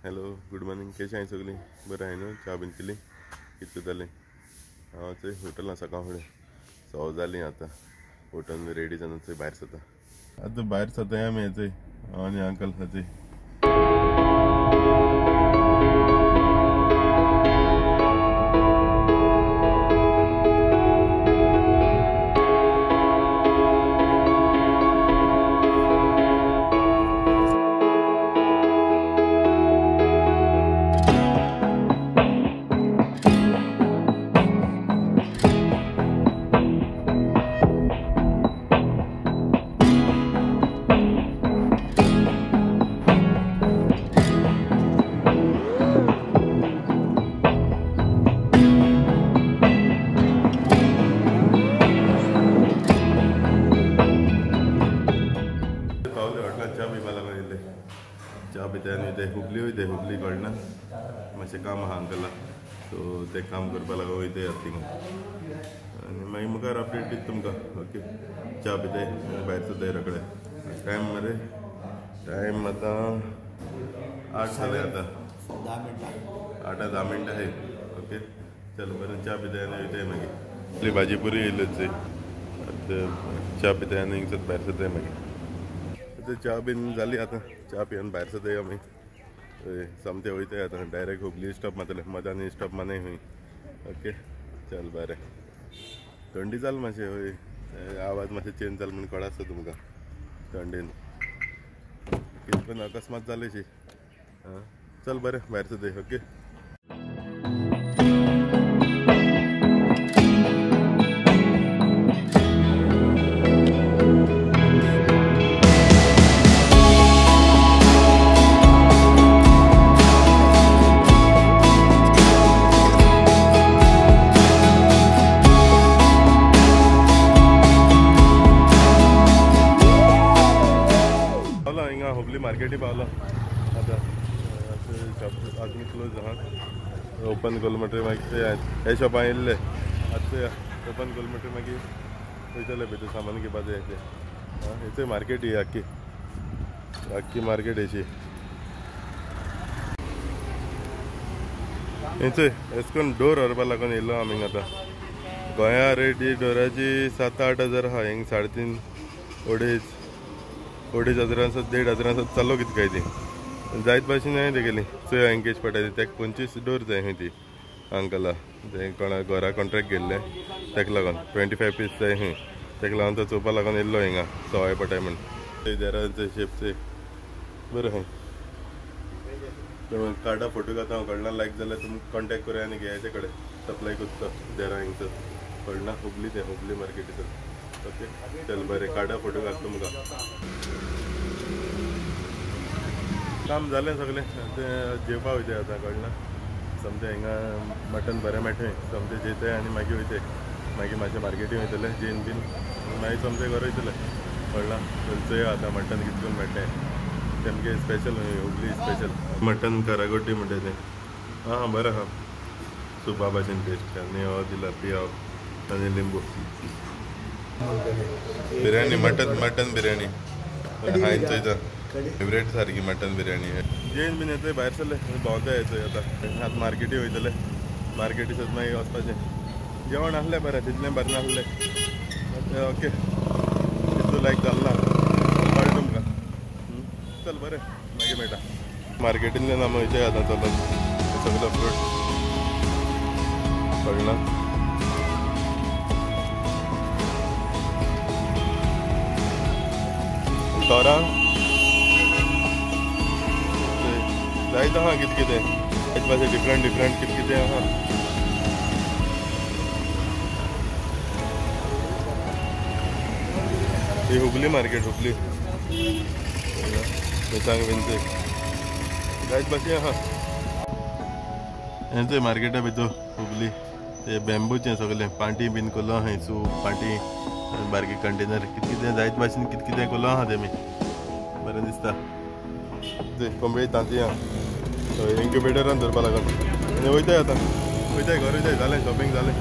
hello good morning कशी आहे सगळी बरं आहे न्हू च्या बीन पिली कितले जालें हांव थंय हॉटेलां सकाळ फुडें 6 जालीं आतां हॉटेल रेडी जावन थंय भायर सरता आतां भायर सरताय आमी थंय हांव आनी अंकल थंय च्या पिता ते हुबली वयता हुबली कळना मातशें काम आहा अंकला सो ते काम करपा लागून वयता थिंगा आनी मागीर मुखार अपडेट दिता तुमकां ओके च्या पिताय भायर सरताय रोखडे टायम मरे टायम आतां 8 जाले आतां 8-10 मिनटां आहाय ओके चलो बरें च्या पिताय आनी वयताय मागीर आपली भाजी पुरी येयलच च्या पिताय आनी हिंगसर भायर सरताय मागीर च्या बीन जाली आतां च्या पिवन भायर सरताय आमी समते वयताय आतां डायरेक्ट हुबली स्टॉप मारतले मदानी स्टॉप मानाय खंय ओके चल बरें थंडी जाल मातशें हय आवाज मातशें चेंज जाल म्हण कळ्ळा आसता तुमकां थंडीन कितें पण अकस्मात जालें शी चल बरें भायर सरताय ओके हुबली मार्केटी पावलो आतां आजून क्लोज आहा ओपन कोल म्हणटरी मागीर हे शॉपां येयल्ले आतां ओपन कोल म्हणटरी मागीर वयतले भितर सामान घेवपा जाय हेचो मार्केट ही आख्खी मार्केट हेची हेचो एश कोन्न डोर व्हरपा लागून येयल्लो आमी आतां गोंया रेट ही डोराची 7-8 हजार आहा हिंग 3.5 अडेज हजारांसो 1.5 हजारांसो चालो कितें काय ती जायत भाशेन हांवें तेगेली चोय एंगेज पडटाय तेका 25 डोर जाय खंय ती अंकला ते कोणा घरा कॉन्ट्रॅक्ट गेल्ले तेका लागून 25 पीस जाय खंय तेका लागून तो चोवपा लागून येयल्लो हिंगा सवाय पडटाय म्हण देराचे शेपचे बरें खंय कार्डा फोटो घाता हांव कळना लायक जाल्यार तुमी कॉन्टॅक्ट करूया आनी घेया ते कडेन सप्लाय करता देरा हिंगसर कळना हुबली ते हुबली मार्केटीचो ओके चल बरें कार्डा फोटो घाल तुमकां काम जालें सगळें तें जेवपा वयताय आतां कळना समतें हिंगा मटन बरें मेळटाय समतें जेयताय आनी मागीर वयताय मागीर मातशें मार्केटी वयतले जेन बीन मागीर समतें घर वयतले कळना चोया आतां मटन कितें करून मेळटाय तेमगे स्पेशल हुबली स्पेशल मटन कारागोड्डी म्हणटाय तें आं बरें आहा सुपा भाशेन टेस्ट आनी हो दिला पियाव आनी लिंबू बिर्याणी मटन बिर्याणी हांवें चोयता फेवरेट सारकी मटन बिर्याणी जेन बीन येतोय भायर सरले भोंवता येतोय आतां मार्केटी वयतले मार्केटीसूच मागीर वचपाचें जेवण आहलें बरें तितलें बरें नासलें ओके तितलो लायक जाल ना कळ्ळें तुमकां चल बरें मागीर मेळटा मार्केटींतल्यान आमी वयताय आतां चलून सगळो फ्रूट कळना तोरां जायत आहा कितें कितें भाशेन डिफरंट कितें कितें आहा ही हुबली मार्केट हुबली मिरसांग बीन जायत भाशेन आहा हेंचो मार्केटा भितर हुबली ते बॅम्बूचें सगळें पांटी बीन कोलो आहा सूप पांटी बारकी कंटेनर कितें जायत भाशेन कितें कोलो आहा तेमी बरें दिसता ते कोंबळे तांतयां इन्क्युबेटरान धरपा लागून आनी वयताय आतां वयताय घर वयताय जालें शॉपिंग जालें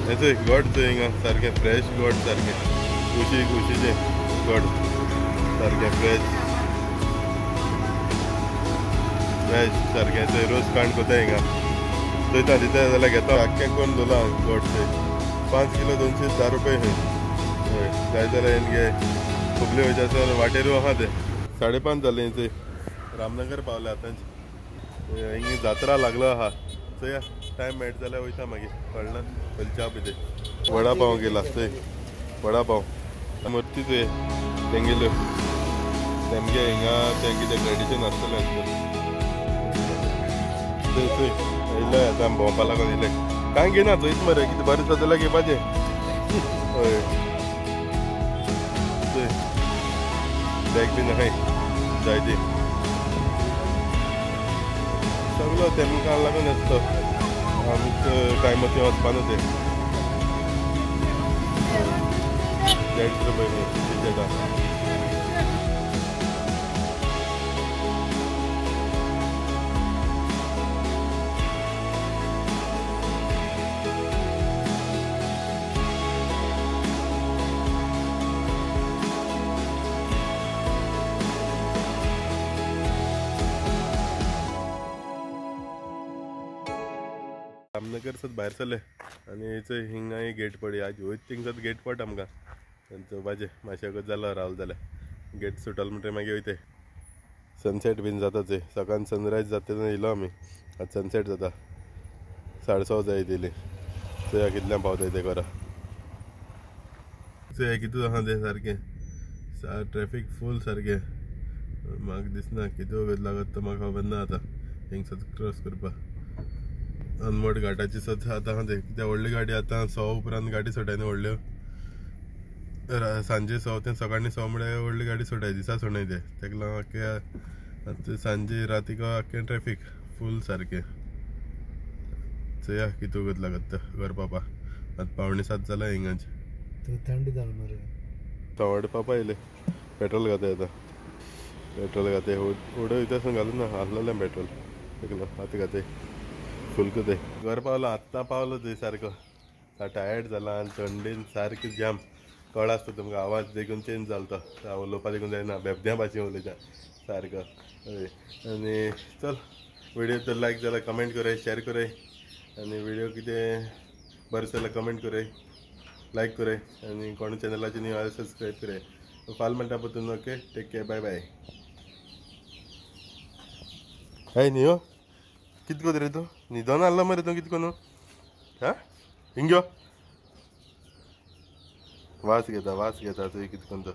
हेचो गोड चोय हिंगा सारकें फ्रेश गोड सारकें कुशीचें गोड सारकें फ्रेश मॅच सारकें थंय रोस काण कोता हिंगा चोयता दिता जाल्यार घेता आख्खें कोण दवरला गोडचे 5 किलो 210 रुपये हय जाय जाल्यार हें घे हुबली वयता सर वाटेरू आहा ते 5:30 जालीं थंय रामनगर पावले आतांच हिंगा जात्रा लागलो आहा चोया टायम मेळटा जाल्यार वयता मागीर कळना पयलीं च्या पिते वडा पाव गेला थंय वडा पाव मूर्ती तुये तेंगेल्यो तेमगे हिंगा तें कितें ट्रेडिशन आसतलें थंय थंय येयले आतां भोंवपा लागून येयले कांय घेयना थंयच मरे कितें बरें आसा जाल्यार घेवपाचें हय थंय बॅग बीन आहाय जायती सगळो तेमकां लागून आसता आमीच कांय मतीं वचपा न्हू तें 150 रुपये टिकेटां रामनगर सत भायर सरले आनी थंय हिंगा गेट पडली आज वयत थिंगसर गेट पडटा आमकां चोवपाचें मातशें अगोदर जालो रावलो जाल्यार गेट सुटलो म्हणटकीर मागीर वयता सनसेट बीन जाता थंय सकाळीं सनरायज जाता तेन्ना येयलो आमी आतां सनसेट जाता 6:30 जाय येयली चोया कितल्यां पावताय ते घरा चोया कितू आहा तें सारकें ट्रॅफीक फूल सारकें म्हाका दिसना कितू वगत लागत तो म्हाका खबर ना आतां हिंगसर क्रॉस करपाक अनमोड घाटाची सत आतां आहा ते कित्याक व्हडली गाडी आतां 100 उपरांत गाडी सोडाय न्हू व्हडल्यो सांजे 100 ते सकाळीं 100 म्हळ्यार व्हडली गाडी सोडाय दिसा सोडाय ते तेका लागून आख्खें सांजे रातीक आख्खें ट्रॅफीक फूल सारकें चोया कितू वगत लागत तो घर पावपा आतां 6:45 जाल्यार हिंगाचे थंडी जाल मरे सवाड पावपा येयले पेट्रोल घाताय आतां पेट्रोल घाताय उडो वयतासून घालून ना आहलेलें पेट्रोल तेका लागून आतां घाताय फुल कोताय घर पावलो आत्तां पावलो थंय सारको टायर्ड जाला आनी थंडीन सारकी जाम कळ आसता तुमकां आवाज देखून चेंज जालो तो उलोवपा देखून जायना बेबद्या भाशेन उलयता सारको हय आनी चल व्हिडियो तर लायक जाल्यार कमेंट कराय शेअर कराय आनी व्हिडियो कितें बरें जाल्यार कमेंट कराय लायक कराय आनी कोण चॅनलाचेर न्यू आसा सबस्क्रायब कराय फाल म्हणटा पतून okay take care bye bye hi न्यू कित कोत रे तूं न्हिदोन आहलो मरे तूं कितको न्हू हा हिंग्यो वास घेता तुवें कितकोन तो